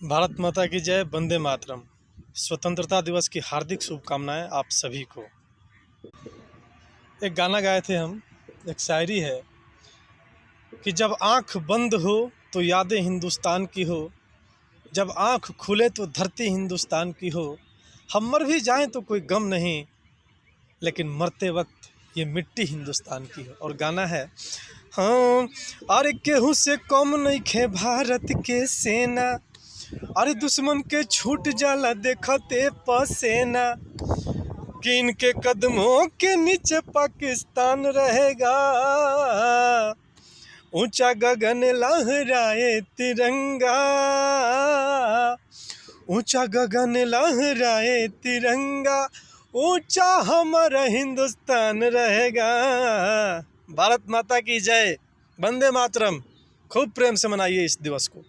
भारत माता की जय। वंदे मातरम। स्वतंत्रता दिवस की हार्दिक शुभकामनाएं आप सभी को। एक गाना गाए थे हम, एक शायरी है कि जब आंख बंद हो तो यादें हिंदुस्तान की हो, जब आंख खुले तो धरती हिंदुस्तान की हो। हम मर भी जाएं तो कोई गम नहीं, लेकिन मरते वक्त ये मिट्टी हिंदुस्तान की हो। और गाना है, हाँ, अरे केहू से कम नहीं खे भारत के सेना, अरे दुश्मन के छूट जाला देखते पसेना, कि इनके कदमों के नीचे पाकिस्तान रहेगा, ऊंचा गगन लहराए तिरंगा, ऊंचा गगन लहराए तिरंगा, ऊंचा हमारा हिंदुस्तान रहेगा। भारत माता की जय। वंदे मातरम। खूब प्रेम से मनाइए इस दिवस को।